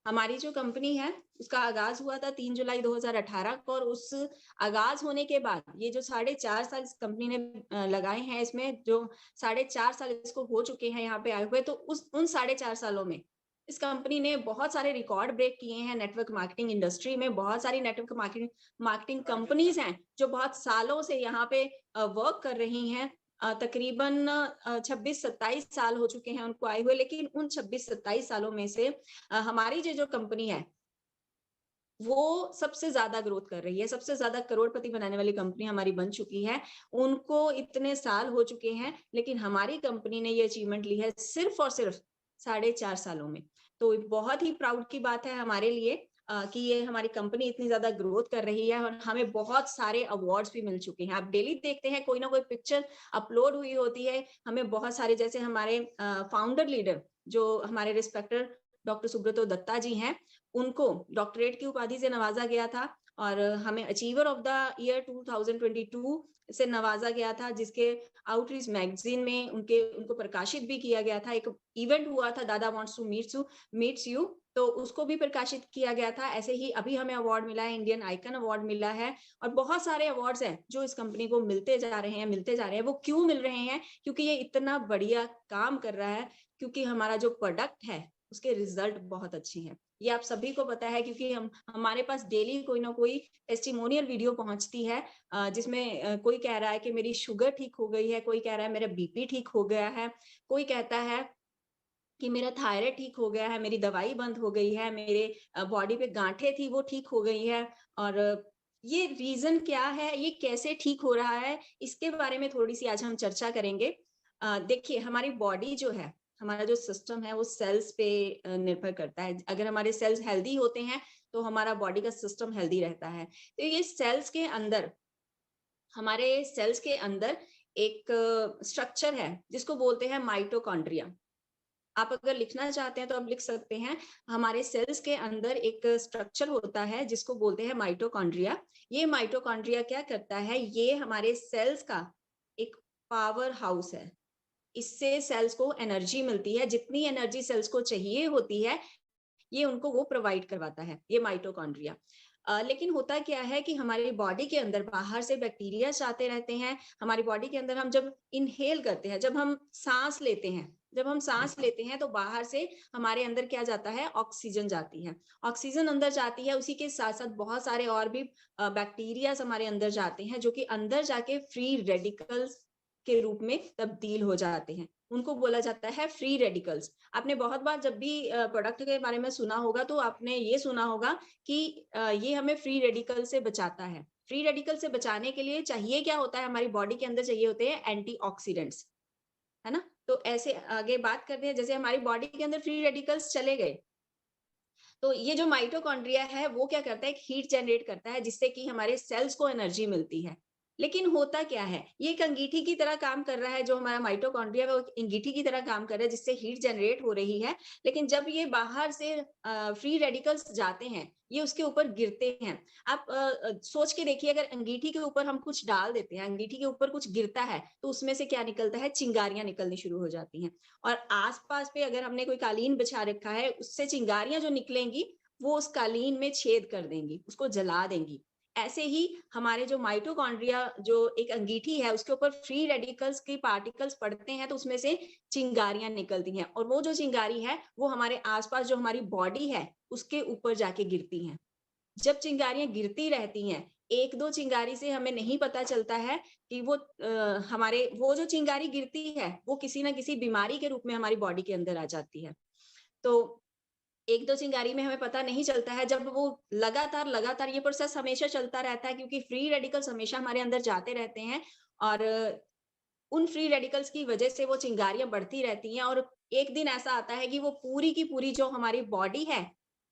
हमारी जो कंपनी है, उसका आगाज़ हुआ था 3 जुलाई 2018 को और उस आगाज़ होने के बाद ये जो साढ़े 4 साल इस कंपनी ने लगाए हैं इसमें जो साढ़े 4 साल इसको हो चुके हैं यहाँ पे आए हुए, तो उस उन साढ़े 4 सालों में इस कंपनी ने बहुत सारे रिकॉर्ड ब्रेक किए हैं नेटवर्क मार्केटिंग इंडस्ट्री में। बहुत सारी नेटवर्क मार्केटिंग मार्केटिंग कंपनीज़ हैं, जो बहुत सालों से यहाँ पे वर्क कर रही हैं। तकरीबन 26-27 साल हो चुके हैं उनको आए हुए, लेकिन उन 26-27 सालों में से हमारी जो कंपनी है, वो सबसे ज़्यादा ग्रोथ कर रही है, सबसे ज़्यादा करोड़पति बनाने वाली कंपनी हमारी बन चुकी है। उनको इतने साल हो चुके हैं, लेकिन हमारी कंपनी ने ये अचीवमेंट ली है सिर्फ़ और सिर्फ़ साढ़े 4 सालों में। तो बहुत ही प्राउड की बात है हमारे लिए कि ये हमारी कंपनी इतनी ज़्यादा ग्रोथ कर रही है और हमें बहुत सारे अवार्ड्स भी मिल चुके हैं। आप डेली देखते हैं कोई ना कोई पिक्चर अपलोड हुई होती है, हमें बहुत सारे जैसे हमारे फाउंडर लीडर जो हमारे रिस्पेक्टेड डॉक्टर सुब्रतो दत्ता जी हैं, उनको डॉक्टरेट की उपाधि से नवाजा गया था और हमें अचीवर ऑफ द ईयर 2022 से नवाजा गया था, जिसके आउटरीच मैगज़ीन में उनको प्रकाशित भी किया गया था। एक इवेंट हुआ था दादा वांट्स टू मीट्स यू, तो उसको भी प्रकाशित किया गया था। ऐसे ही अभी हमें अवार्ड मिला है, इंडियन आइकन अवार्ड मिला है और बहुत सारे अवार्ड्स हैं जो इस कंपनी को मिलते जा रहे हैं, मिलते जा रहे हैं। वो क्यों मिल रहे हैं? क्योंकि ये इतना बढ़िया काम कर रहा है, क्योंकि हमारा जो प्रोडक्ट है, उसके रिज़ल्ट बहुत अच्छे हैं। ये आप सभी को पता है क्योंकि हम हमारे पास डेली कोई ना कोई टेस्टिमोनियल वीडियो पहुंचती है, जिसमें कोई कह रहा है कि मेरी शुगर ठीक हो गई है, कोई कह रहा है मेरा बीपी ठीक हो गया है, कोई कहता है कि मेरा थायराइड ठीक हो गया है, मेरी दवाई बंद हो गई है, मेरे बॉडी पे गांठें थी वो ठीक हो गई है। और ये रीजन क्या है, ये कैसे ठीक हो रहा है, इसके बारे में थोड़ी सी आज हम चर्चा करेंगे। देखिए हमारी बॉडी जो है, हमारा जो सिस्टम है वो सेल्स पे निर्भर करता है। अगर हमारे सेल्स हेल्दी होते हैं तो हमारा बॉडी का सिस्टम हेल्दी रहता है। तो ये सेल्स के अंदर, हमारे सेल्स के अंदर एक स्ट्रक्चर है जिसको बोलते हैं माइटोकॉन्ड्रिया। आप अगर लिखना चाहते हैं तो आप लिख सकते हैं। हमारे सेल्स के अंदर एक स्ट्रक्चर होता है जिसको बोलते हैं माइटोकॉन्ड्रिया। ये माइटोकॉन्ड्रिया क्या करता है, ये हमारे सेल्स का एक पावर हाउस है। इससे सेल्स को एनर्जी मिलती है, जितनी एनर्जी सेल्स को चाहिए होती है ये उनको वो प्रोवाइड करवाता है, ये माइटोकॉन्ड्रिया। लेकिन होता क्या है कि हमारी बॉडी के अंदर बाहर से बैक्टीरिया आते रहते हैं। हमारी बॉडी के अंदर हम जब इनहेल करते हैं, जब हम सांस लेते हैं तो बाहर से हमारे अंदर क्या जाता है, ऑक्सीजन जाती है। ऑक्सीजन अंदर जाती है, उसी के साथ साथ बहुत सारे और भी बैक्टीरियाज हमारे अंदर जाते हैं, जो कि अंदर जाके फ्री रेडिकल्स के रूप में तब्दील हो जाते हैं। उनको बोला जाता है फ्री रेडिकल्स। आपने बहुत बार जब भी प्रोडक्ट के बारे में सुना होगा तो आपने ये सुना होगा कि ये हमें फ्री रेडिकल से बचाता है। फ्री रेडिकल से बचाने के लिए चाहिए क्या होता है, हमारी बॉडी के अंदर चाहिए होते हैं एंटीऑक्सीडेंट्स, है ना? तो ऐसे आगे बात करते हैं, जैसे हमारी बॉडी के अंदर फ्री रेडिकल्स चले गए, तो ये जो माइटोकॉन्ड्रिया है वो क्या करता है, एक हीट जनरेट करता है जिससे कि हमारे सेल्स को एनर्जी मिलती है। लेकिन होता क्या है, ये एक अंगीठी की तरह काम कर रहा है। जो हमारा माइटोकॉन्ड्रिया है वो एक अंगीठी की तरह काम कर रहा है जिससे हीट जनरेट हो रही है। लेकिन जब ये बाहर से फ्री रेडिकल्स जाते हैं, ये उसके ऊपर गिरते हैं। आप सोच के देखिए, अगर अंगीठी के ऊपर हम कुछ डाल देते हैं, अंगीठी के ऊपर कुछ गिरता है, तो उसमें से क्या निकलता है, चिंगारियां निकलनी शुरू हो जाती हैं। और आस-पास पे अगर हमने कोई कालीन बिछा रखा है, उससे चिंगारियाँ जो निकलेंगी, वो उस कालीन में छेद कर देंगी, उसको जला देंगी। ऐसे ही हमारे जो माइटोकॉन्ड्रिया जो एक अंगीठी है, उसके ऊपर फ्री रेडिकल्स के पार्टिकल्स पड़ते हैं, तो उसमें से चिंगारियाँ निकलती हैं और वो जो चिंगारी है, वो हमारे आस-पास जो हमारी बॉडी है, उसके ऊपर जाके गिरती हैं। जब चिंगारियाँ गिरती रहती हैं, 1-2 चिंगारी से हमें नहीं पता चलता है कि वो हमारे वो जो चिंगारी गिरती है, वो किसी न किसी बीमारी के रूप में हमारी बॉडी के अंदर आ जाती है। तो 1-2 चिंगारी में हमें पता नहीं चलता है, जब वो लगातार ये प्रोसेस हमेशा चलता रहता है, क्योंकि फ्री रेडिकल्स हमेशा हमारे अंदर जाते रहते हैं और उन फ्री रेडिकल्स की वजह से वो चिंगारियाँ बढ़ती रहती हैं और एक दिन ऐसा आता है कि वो पूरी की पूरी जो हमारी बॉडी है,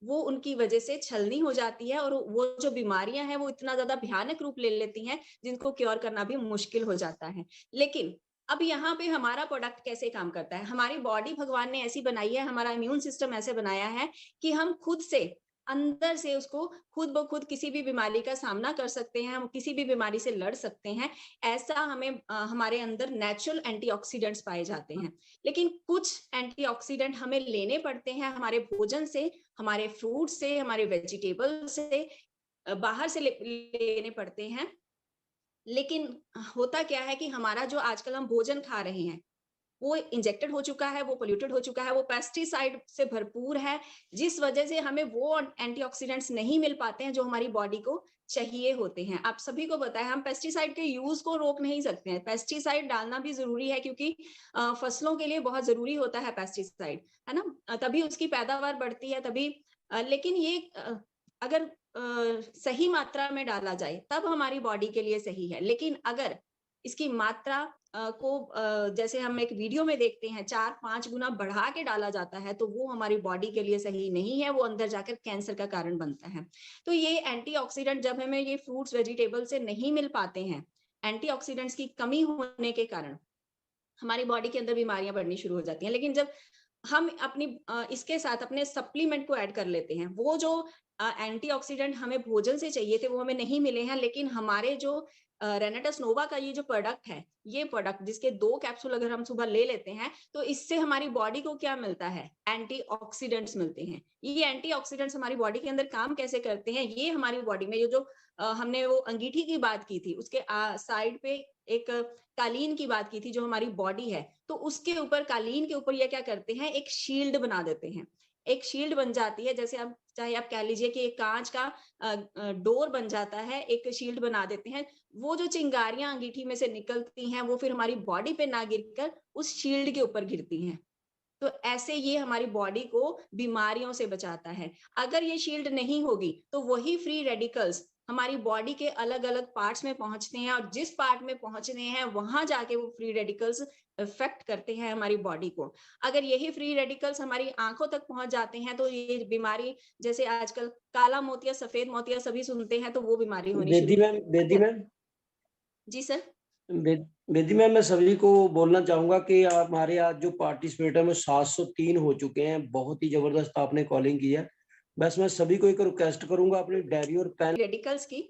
वो उनकी वजह से छलनी हो जाती है और वो जो बीमारियाँ हैं, वो इतना ज़्यादा भयानक रूप ले लेती हैं, जिनको क्योर करना भी मुश्किल हो जाता है। लेकिन अब यहाँ पे हमारा प्रोडक्ट कैसे काम करता है? हमारी बॉडी भगवान ने ऐसी बनाई है, हमारा इम्यून सिस्टम ऐसे बनाया है कि हम खुद से अंदर से उसको खुद ब खुद किसी भी बीमारी का सामना कर सकते हैं, हम किसी भी बीमारी से लड़ सकते हैं। ऐसा हमें हमारे अंदर नेचुरल एंटीऑक्सीडेंट्स पाए जाते हैं। लेकिन कुछ एंटीऑक्सीडेंट हमें लेने पड़ते हैं हमारे भोजन से, हमारे फ्रूट से, हमारे वेजिटेबल से, बाहर से लेने पड़ते हैं। लेकिन होता क्या है कि हमारा जो आजकल हम भोजन खा रहे हैं, वो इंजेक्टेड हो चुका है, वो पोल्यूटेड हो चुका है, वो पेस्टिसाइड से भरपूर है, जिस वजह से हमें वो एंटीऑक्सीडेंट्स नहीं मिल पाते हैं जो हमारी बॉडी को चाहिए होते हैं। आप सभी को पता है हम पेस्टिसाइड के यूज़ को रोक नहीं सकते हैं। पेस्टिसाइड डालना भी ज़रूरी है क्योंकि फसलों के लिए बहुत ज़रूरी होता है पेस्टिसाइड, है ना? तभी उसकी पैदावार बढ़ती है, तभी लेकिन ये अगर सही मात्रा में डाला जाए, तब हमारी बॉडी के लिए सही है। लेकिन अगर इसकी मात्रा को जैसे हम एक वीडियो में देखते हैं 4-5 गुना बढ़ा के डाला जाता है, तो वो हमारी बॉडी के लिए सही नहीं है, वो अंदर जाकर कैंसर का कारण बनता है। तो ये एंटीऑक्सीडेंट जब हमें ये फ्रूट्स, वेजिटेबल से नहीं मिल पाते हैं, एंटीऑक्सीडेंट्स की कमी होने के कारण हमारी बॉडी के अंदर बीमारियां बढ़नी शुरू हो जाती हैं। लेकिन जब हम अपनी इसके साथ अपने सप्लीमेंट को ऐड कर लेते हैं, वो जो एंटीऑक्सीडेंट हमें भोजन से चाहिए थे, वो हमें नहीं मिले हैं, लेकिन हमारे जो रेनेटस नोवा का ये जो प्रोडक्ट है, ये प्रोडक्ट जिसके 2 कैप्सूल अगर हम सुबह ले लेते हैं, तो इससे हमारी बॉडी को क्या मिलता है? एंटीऑक्सीडेंट्स मिलते हैं। ये एंटीऑक्सीडेंट्स हमारी बॉडी के अंदर काम कैसे करते हैं? ये हमारी बॉडी में ये जो हमने वो अंगीठी की बात की थी, उसके साइड पे एक कालीन की बात की थी जो हमारी बॉडी है, तो उसके ऊपर कालीन के ऊपर ये क्या करते हैं, एक शील्ड बना देते हैं। एक शील्ड बन जाती है, जैसे आप चाहे आप कह लीजिए कि एक काँच का डोर बन जाता है, एक शील्ड बना देते हैं। वो जो चिंगारियाँ अंगीठी में से निकलती हैं, वो फिर हमारी बॉडी पे ना गिरकर उस शील्ड के ऊपर गिरती हैं। तो ऐसे ये हमारी बॉडी को बीमारियों से बचाता है। अगर ये शील्ड नहीं होगी, तो वही फ्री रेडिकल्स हमारी बॉडी के अलग-अलग पार्ट्स में पहुँचते हैं और जिस पार्ट में पहुँचने हैं, वहाँ जाके वो फ्री रेडिकल्स इफ़ेक्ट करते हैं हमारी बॉडी को। अगर यही फ्री रेडिकल्स हमारी आँखों तक पहुँच जाते हैं, तो ये बीमारी जैसे आजकल काला मोतिया, सफ़ेद मोतिया सभी सुनते हैं, तो वो बीमारी होनी शुरू बेदी अगर मैम, जी सर। बे बेदी मैम, मैं सभी को बोलना चाहूँगा कि हमारे आज जो पार्टिसिपेट है, वो 703 हो चुके हैं। बहुत ही ज़बरदस्त आपने कॉलिंग की है। बस मैं सभी को एक रिक्वेस्ट करूँगा, अपनी डायरी और पेन। रेडिकल्स की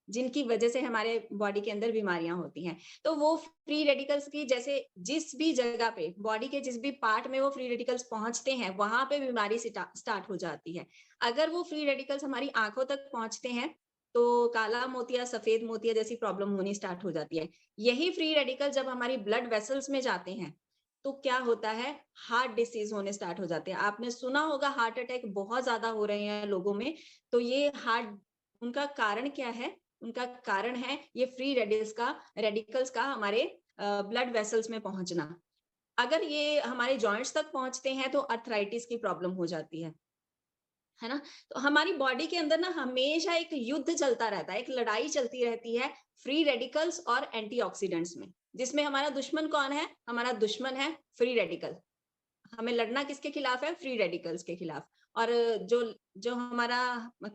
जिनकी वजह से हमारे बॉडी के अंदर बीमारियां होती हैं। तो वो फ्री रेडिकल्स की जैसे जिस भी जगह पे बॉडी के जिस भी पार्ट में वो फ्री रेडिकल्स पहुंचते हैं, वहां पे बीमारी स्टार्ट हो जाती है। अगर वो फ्री रेडिकल्स हमारी आंखों तक पहुंचते हैं, तो काला मोतिया, सफेद मोतिया जैसी प्रॉब्लम होनी स्टार्ट हो जाती है। यही फ्री रेडिकल जब हमारी ब्लड वेसल्स में जाते हैं, तो क्या होता है, हार्ट डिसीज होने स्टार्ट हो जाते हैं। आपने सुना होगा हार्ट अटैक बहुत ज्यादा हो रहे हैं लोगों में। तो ये हार्ट उनका कारण क्या है? उनका कारण है ये फ्री रेडिकल्स का हमारे ब्लड वेसल्स में पहुंचना। अगर ये हमारे जॉइंट्स तक पहुंचते हैं तो अर्थराइटिस की प्रॉब्लम हो जाती है ना? तो हमारी बॉडी के अंदर ना हमेशा एक युद्ध चलता रहता है, एक लड़ाई चलती रहती है फ्री रेडिकल्स और एंटीऑक्सीडेंट्स में, जिसमें हमारा दुश्मन कौन है? हमारा दुश्मन है फ्री रेडिकल। हमें लड़ना किसके खिलाफ है? फ्री रेडिकल्स के खिलाफ। और जो जो हमारा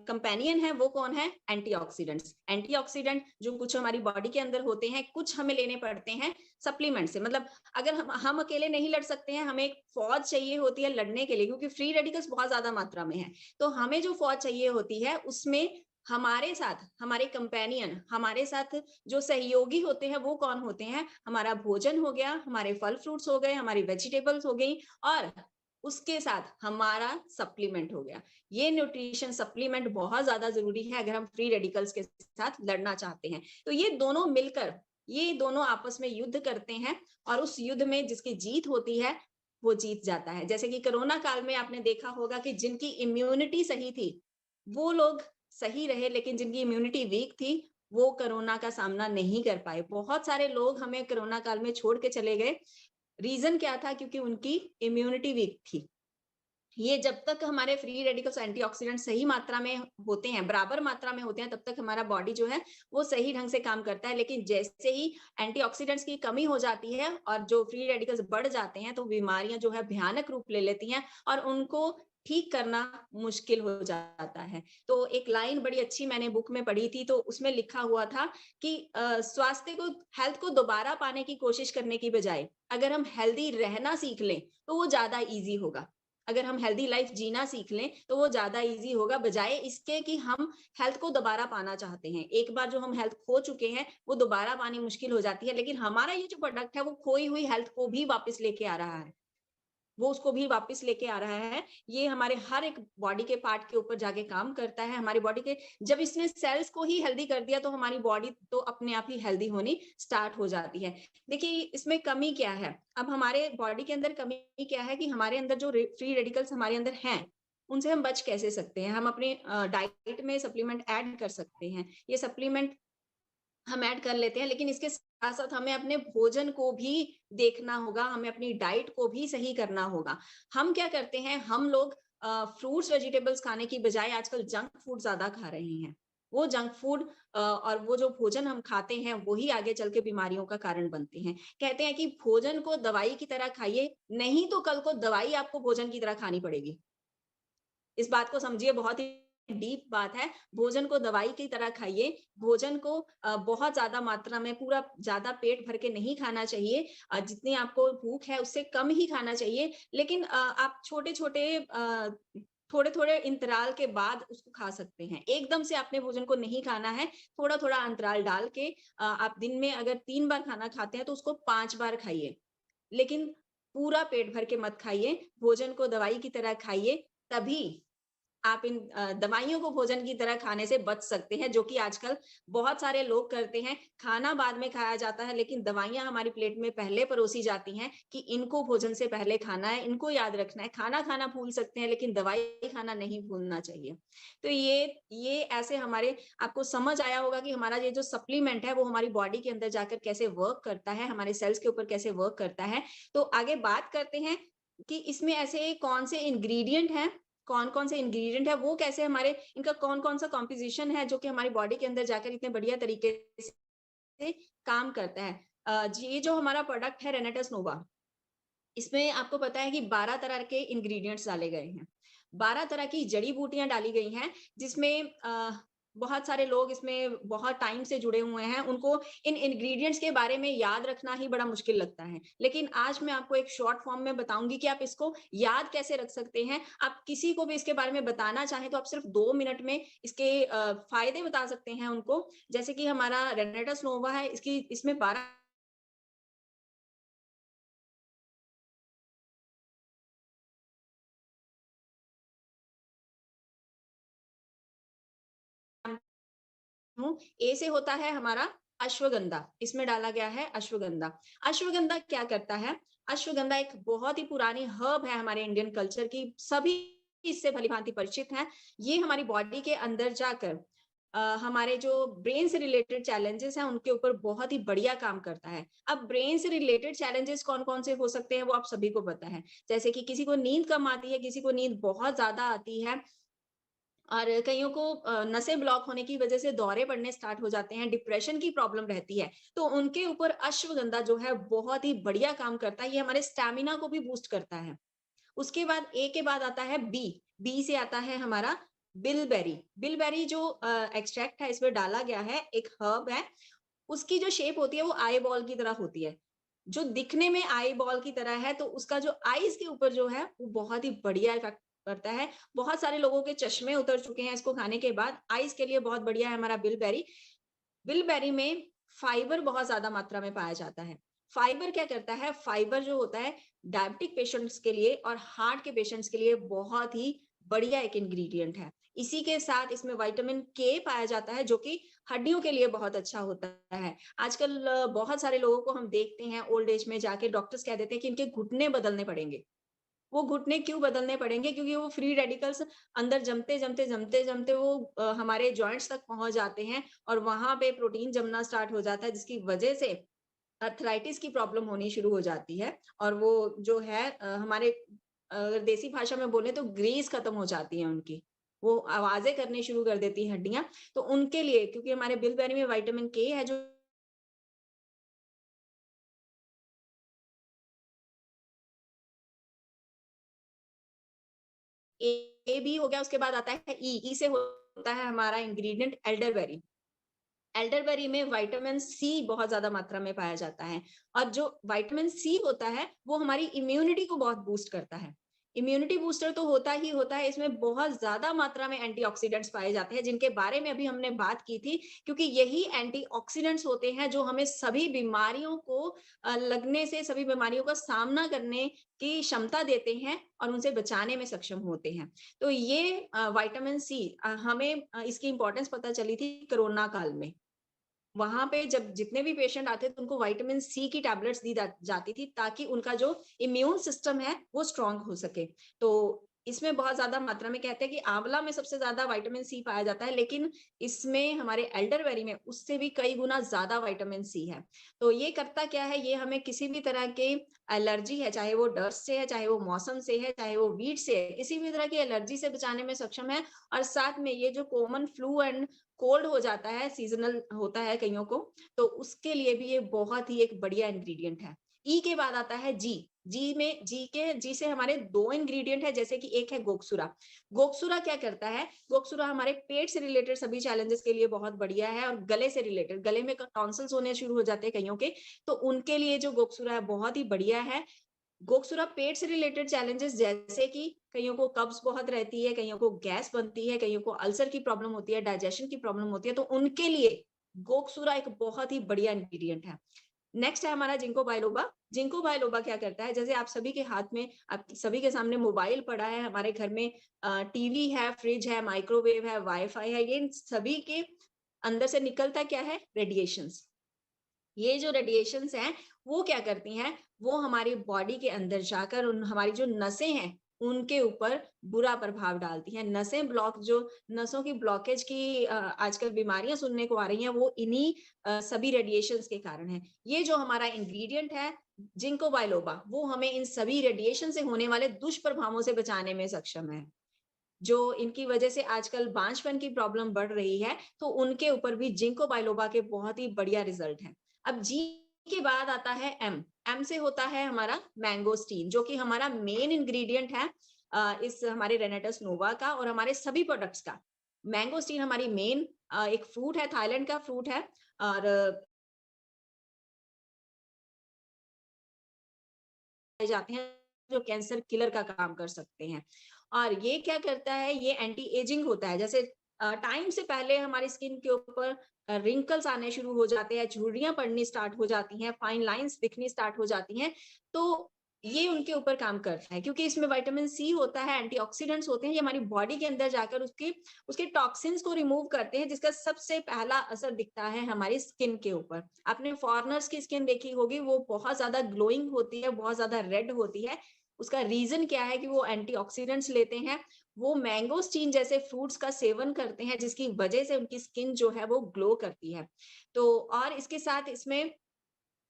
कंपेनियन है वो कौन है? एंटीऑक्सीडेंट्स। एंटीऑक्सीडेंट जो कुछ हमारी बॉडी के अंदर होते हैं, कुछ हमें लेने पड़ते हैं सप्लीमेंट से। मतलब अगर हम अकेले नहीं लड़ सकते हैं, हमें एक फौज चाहिए होती है लड़ने के लिए, क्योंकि फ्री रेडिकल्स बहुत ज्यादा मात्रा में है। तो हमें जो फौज चाहिए होती है उसमें हमारे साथ हमारे कंपेनियन, हमारे साथ जो सहयोगी होते हैं वो कौन होते हैं? हमारा भोजन हो गया, हमारे फल फ्रूट्स हो गए, हमारी वेजिटेबल्स हो गई और उसके साथ हमारा सप्लीमेंट हो गया। ये न्यूट्रिशन सप्लीमेंट बहुत ज्यादा जरूरी है अगर हम फ्री रेडिकल्स के साथ लड़ना चाहते हैं। तो ये दोनों मिलकर, ये दोनों आपस में युद्ध करते हैं और उस युद्ध में जिसकी जीत होती है वो जीत जाता है। जैसे कि कोरोना काल में आपने देखा होगा कि जिनकी इम्यूनिटी सही थी वो लोग सही रहे, लेकिन जिनकी इम्यूनिटी वीक थी वो कोरोना का सामना नहीं कर पाए। बहुत सारे लोग हमें कोरोना काल में छोड़ के चले गए। रीजन क्या था? क्योंकि उनकी इम्यूनिटी वीक थी। ये जब तक हमारे फ्री रेडिकल्स एंटीऑक्सीडेंट सही मात्रा में होते हैं, बराबर मात्रा में होते हैं, तब तक हमारा बॉडी जो है वो सही ढंग से काम करता है। लेकिन जैसे ही एंटीऑक्सीडेंट्स की कमी हो जाती है और जो फ्री रेडिकल्स बढ़ जाते हैं, तो बीमारियां जो है भयानक रूप ले लेती हैं और उनको ठीक करना मुश्किल हो जाता है। तो एक लाइन बड़ी अच्छी मैंने बुक में पढ़ी थी, तो उसमें लिखा हुआ था कि स्वास्थ्य को, हेल्थ को दोबारा पाने की कोशिश करने की बजाय अगर हम हेल्दी रहना सीख लें, तो वो ज्यादा ईजी होगा। अगर हम हेल्दी लाइफ जीना सीख लें तो वो ज्यादा इजी होगा, बजाय इसके कि हम हेल्थ को दोबारा पाना चाहते हैं। एक बार जो हम हेल्थ खो चुके हैं वो दोबारा पानी मुश्किल हो जाती है, लेकिन हमारा ये जो प्रोडक्ट है वो खोई हुई हेल्थ को भी वापस लेके आ रहा है, वो उसको भी वापस लेके आ रहा है। ये हमारे हर एक बॉडी के पार्ट के ऊपर जाके काम करता है। हमारी बॉडी के जब इसने सेल्स को ही हेल्दी कर दिया तो हमारी बॉडी तो अपने आप ही हेल्दी होनी स्टार्ट हो जाती है। देखिए इसमें कमी क्या है, अब हमारे बॉडी के अंदर कमी क्या है कि हमारे अंदर जो फ्री रेडिकल्स हमारे अंदर हैं, उनसे हम बच कैसे सकते हैं? हम अपने डाइट में सप्लीमेंट ऐड कर सकते हैं। ये सप्लीमेंट हम ऐड कर लेते हैं, लेकिन इसके साथ-साथ हमें अपने भोजन को भी देखना होगा, हमें अपनी डाइट को भी सही करना होगा। हम क्या करते हैं, हम लोग फ्रूट्स, वेजिटेबल्स खाने की बजाय आजकल जंक फूड ज़्यादा खा रहे हैं। वो जंक फूड और वो जो भोजन हम खाते हैं, वही आगे चल के बीमारियों का कारण बनते हैं। कहते हैं कि भोजन को दवाई की तरह खाइए, नहीं तो कल को दवाई आपको भोजन की तरह खानी पड़ेगी। इस बात को समझिए, बहुत ही डीप बात है। भोजन को दवाई की तरह खाइए, भोजन को बहुत ज़्यादा मात्रा में पूरा ज़्यादा पेट भर के नहीं खाना चाहिए। जितनी आपको भूख है उससे कम ही खाना चाहिए, लेकिन आप छोटे-छोटे थोड़े-थोड़े अंतराल के बाद उसको खा सकते हैं। एकदम से आपने भोजन को नहीं खाना है, थोड़ा-थोड़ा अंतराल डाल के आप दिन में अगर 3 बार खाना खाते हैं तो उसको 5 बार खाइए। लेकिन पूरा पेट भर के मत खाइए, भोजन को दवाई की तरह खाइए, तभी आप इन दवाइयों को भोजन की तरह खाने से बच सकते हैं, जो कि आजकल बहुत सारे लोग करते हैं। खाना बाद में खाया जाता है, लेकिन दवाइयाँ हमारी प्लेट में पहले परोसी जाती हैं कि इनको भोजन से पहले खाना है, इनको याद रखना है। खाना खाना भूल सकते हैं, लेकिन दवाई खाना नहीं भूलना चाहिए। तो ये ऐसे हमारे आपको समझ आया होगा कि हमारा ये जो सप्लीमेंट है, वो हमारी बॉडी के अंदर जाकर कैसे वर्क करता है, हमारे सेल्स के ऊपर कैसे वर्क करता है। तो आगे बात करते हैं कि इसमें ऐसे कौन से इंग्रीडिएंट हैं, कौन-कौन से इंग्रीडिएंट है, वो कैसे हमारे इनका कौन-कौन सा कॉम्पोजिशन है जो कि हमारी बॉडी के अंदर जाकर इतने बढ़िया तरीके से काम करता है। ये जो हमारा प्रोडक्ट है रेनेटस नोवा, इसमें आपको पता है कि 12 तरह के इंग्रीडिएंट्स डाले गए हैं। 12 तरह की जड़ी-बूटियाँ डाली गई हैं, जिसमें बहुत सारे लोग इसमें बहुत टाइम से जुड़े हुए हैं, उनको इन इंग्रीडिएंट्स के बारे में याद रखना ही बड़ा मुश्किल लगता है। लेकिन आज मैं आपको एक शॉर्ट फॉर्म में बताऊँगी कि आप इसको याद कैसे रख सकते हैं। आप किसी को भी इसके बारे में बताना चाहें, तो आप सिर्फ 2 मिनट में इसके फ़ायदे बता सकते हैं उनको। जैसे कि हमारा रेनेटस नोवा है, इसकी इसमें 12 हूँ। ए से होता है हमारा अश्वगंधा, इसमें डाला गया है अश्वगंधा। अश्वगंधा क्या करता है? अश्वगंधा एक बहुत ही पुरानी हर्ब है हमारे इंडियन कल्चर की, सभी इससे भली-भांति परिचित हैं। ये हमारी बॉडी के अंदर जाकर हमारे जो ब्रेन से रिलेटेड चैलेंजेस हैं, उनके ऊपर बहुत ही बढ़िया काम करता है। अब ब्रेन से रिलेटेड चैलेंजेस कौन-कौन से हो सकते हैं, वो आप सभी को पता है। जैसे कि किसी को नींद कम आती है, किसी को नींद बहुत ज़्यादा आती है, और कईयों को नसें ब्लॉक होने की वजह से दौरे पड़ने स्टार्ट हो जाते हैं, डिप्रेशन की प्रॉब्लम रहती है, तो उनके ऊपर अश्वगंधा जो है बहुत ही बढ़िया काम करता है, ये हमारे स्टैमिना को भी बूस्ट करता है। उसके बाद ए के बाद आता है बी, बी से आता है हमारा बिलबेरी। बिलबेरी जो एक्सट्रैक्ट है इसमें डाला गया है, एक हर्ब है, उसकी जो शेप होती है वो आई बॉल की तरह होती है। जो दिखने में आई बॉल की तरह है, तो उसका जो आईज़ के ऊपर जो है, वो बहुत ही बढ़िया इफ़ेक्ट करता है। बहुत सारे लोगों के चश्मे उतर चुके हैं इसको खाने के बाद। आईज़ के लिए बहुत बढ़िया है हमारा बिलबेरी। बिलबेरी में फाइबर बहुत ज़्यादा मात्रा में पाया जाता है। फाइबर क्या करता है? फाइबर जो होता है डायबिटिक पेशेंट्स के लिए और हार्ट के पेशेंट्स के लिए बहुत ही बढ़िया एक इंग्रीडिएंट है। इसी के साथ इसमें विटामिन के पाया जाता है, जो कि हड्डियों के लिए बहुत अच्छा होता है। आजकल बहुत सारे लोगों को हम देखते हैं ओल्ड एज में जाके डॉक्टर्स कह देते हैं कि इनके घुटने बदलने पड़ेंगे। वो घुटने क्यों बदलने पड़ेंगे? क्योंकि वो फ्री रेडिकल्स अंदर जमते-जमते वो हमारे जॉइंट्स तक पहुँच जाते हैं और वहाँ पे प्रोटीन जमना स्टार्ट हो जाता है, जिसकी वजह से अर्थराइटिस की प्रॉब्लम होनी शुरू हो जाती है। और वो जो है हमारे अगर देसी भाषा में बोले तो ग्रीस खत्म हो जाती है उनकी। वो आवाज़ें करनी शुरू कर देती हैं हड्डियाँ। तो उनके लिए, क्योंकि हमारे बिलबेरी में विटामिन के है जो ए ए भी हो गया, उसके बाद आता है ई, ई से होता है हमारा इंग्रीडिएंट एल्डरबेरी। एल्डरबेरी में विटामिन सी बहुत ज़्यादा मात्रा में पाया जाता है, और जो विटामिन सी होता है, वो हमारी इम्यूनिटी को बहुत बूस्ट करता है। इम्यूनिटी बूस्टर तो होता ही होता है, इसमें बहुत ज्यादा मात्रा में एंटीऑक्सीडेंट्स पाए जाते हैं, जिनके बारे में अभी हमने बात की थी, क्योंकि यही एंटीऑक्सीडेंट्स होते हैं जो हमें सभी बीमारियों को लगने से, सभी बीमारियों का सामना करने की क्षमता देते हैं और उनसे बचाने में सक्षम होते हैं। तो ये विटामिन सी हमें इसकी इंपॉर्टेंस पता चली थी कोरोना काल में। वहां पे जब जितने भी पेशेंट आते थे उनको विटामिन सी की टैबलेट्स दी जाती थी, ताकि उनका जो इम्यून सिस्टम है वो स्ट्रांग हो सके। तो इसमें बहुत ज्यादा मात्रा में कहते हैं कि आंवला में सबसे ज्यादा विटामिन सी पाया जाता है, लेकिन इसमें हमारे एल्डरबेरी में उससे भी कई गुना ज्यादा विटामिन सी है। तो ये करता क्या है, ये हमें किसी भी तरह के एलर्जी है, चाहे वो डस्ट से है, चाहे वो मौसम से है, चाहे वो वीट से है, किसी भी तरह की एलर्जी से बचाने में सक्षम है। और साथ में ये जो कॉमन फ्लू एंड कोल्ड हो जाता है, सीजनल होता है कईयों को, तो उसके लिए भी ये बहुत ही एक बढ़िया इंग्रेडिएंट है। ई के बाद आता है जी। जी से हमारे 2 इंग्रेडिएंट है, जैसे कि एक है गोकसुरा। गोकसुरा क्या करता है, गोकसुरा हमारे पेट से रिलेटेड सभी चैलेंजेस के लिए बहुत बढ़िया है, और गले से रिलेटेड, गले में टॉन्सिल्स होने शुरू हो जाते हैं कईयों के, तो उनके लिए जो गोकसुरा है बहुत ही बढ़िया है। गोकसुरा पेट से रिलेटेड चैलेंजेस, जैसे कि कईयों को कब्ज बहुत रहती है, कईयों को गैस बनती है, कईयों को अल्सर की प्रॉब्लम होती है, डाइजेशन की प्रॉब्लम होती है, तो उनके लिए गोकसुरा एक बहुत ही बढ़िया इंग्रेडिएंट है। नेक्स्ट है हमारा जिंको बायलोबा। जिंको बायलोबा क्या करता है, जैसे आप सभी के हाथ में, आप सभी के सामने मोबाइल पड़ा है, हमारे घर में टीवी है, फ्रिज है, माइक्रोवेव है, वाईफाई है, ये सभी के अंदर से निकलता क्या है, रेडिएशंस। ये जो रेडिएशंस हैं, वो क्या करती हैं, वो हमारी बॉडी के अंदर जाकर उन हमारी जो नसें हैं, उनके ऊपर बुरा प्रभाव डालती हैं। नसें ब्लॉक, जो नसों की ब्लॉकेज की आजकल बीमारियां सुनने को आ रही हैं, वो इन्हीं सभी रेडिएशंस के कारण है। ये जो हमारा इंग्रेडिएंट है, जिंको बायलोबा, वो हमें इन सभी रेडिएशन से होने वाले दुष्प्रभावों से बचाने में सक्षम है। जो इनकी वजह से आजकल बांझपन की प्रॉब्लम बढ़ रही है, तो उनके ऊपर भी जिंको बायलोबा के बहुत ही बढ़िया रिजल्ट है। अब जी के बाद आता है एम। एम से होता है हमारा मैंगोस्टीन, जो कि हमारा मेन इंग्रेडिएंट है इस हमारे रेनेटस नोवा का और हमारे सभी प्रोडक्ट्स का। मैंगोस्टीन हमारी मेन एक फ्रूट है, थाईलैंड का फ्रूट है, और जाते हैं जो कैंसर किलर का काम कर सकते हैं। और ये क्या करता है, ये एंटी एजिंग होता है। जैसे टाइम से पहले हमारी स्किन के ऊपर रिंकल्स आने शुरू हो जाते हैं, झुर्रियां पड़नी स्टार्ट हो जाती हैं, फाइन लाइंस दिखनी स्टार्ट हो जाती हैं, तो ये उनके ऊपर काम करता है, क्योंकि इसमें विटामिन सी होता है, एंटीऑक्सीडेंट्स होते हैं, ये हमारी बॉडी के अंदर जाकर उसकी उसके टॉक्सिन्स को रिमूव करते हैं, जिसका सबसे पहला असर दिखता है हमारी स्किन के ऊपर। आपने फॉरेनर्स की स्किन देखी होगी, वो बहुत ज्यादा ग्लोइंग होती है, बहुत ज्यादा रेड होती है। उसका रीजन क्या है कि वो एंटीऑक्सीडेंट्स लेते हैं, वो मैंगोस्टीन जैसे फ्रूट्स का सेवन करते हैं, जिसकी वजह से उनकी स्किन जो है वो ग्लो करती है। तो और इसके साथ इसमें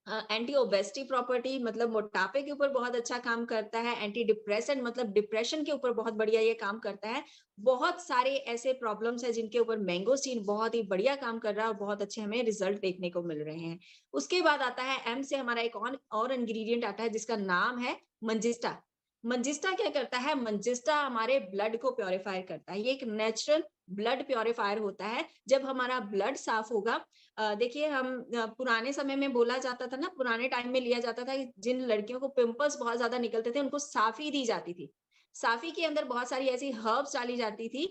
एंटी ओबेसिटी प्रॉपर्टी, मतलब मोटापे के ऊपर बहुत अच्छा काम करता है। एंटी डिप्रेसेंट, मतलब डिप्रेशन के ऊपर बहुत बढ़िया ये काम करता है। बहुत सारे ऐसे प्रॉब्लम्स हैं जिनके ऊपर मैंगोस्टीन बहुत ही बढ़िया काम कर रहा है और बहुत अच्छे हमें रिजल्ट देखने को मिल रहे हैं। उसके बाद आता है एम से हमारा एक और इंग्रेडिएंट आता है, जिसका नाम है मंजिस्टा। मंजिस्टा क्या करता है, मंजिस्टा हमारे ब्लड को प्योरीफाई करता है। ये एक नेचुरल ब्लड प्योरीफायर होता है। जब हमारा ब्लड साफ होगा, देखिए हम पुराने समय में बोला जाता था ना, पुराने टाइम में लिया जाता था कि जिन लड़कियों को पिंपल्स बहुत ज्यादा निकलते थे, उनको साफी दी जाती थी। साफी के अंदर बहुत सारी ऐसी हर्ब्स डाली जाती थी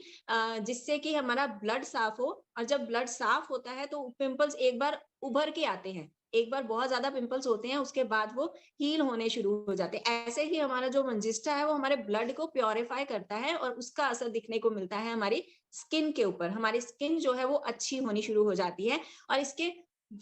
जिससे कि हमारा ब्लड साफ हो। और जब ब्लड साफ होता है तो पिंपल्स एक बार उभर के आते हैं। एक बार बहुत ज्यादा पिंपल्स होते हैं, उसके बाद वो हील होने शुरू हो जाते हैं। ऐसे ही हमारा जो मंजिस्टा है वो हमारे ब्लड को प्योरीफाई करता है, और उसका असर दिखने को मिलता है हमारी स्किन के ऊपर। हमारी स्किन जो है वो अच्छी होनी शुरू हो जाती है। और इसके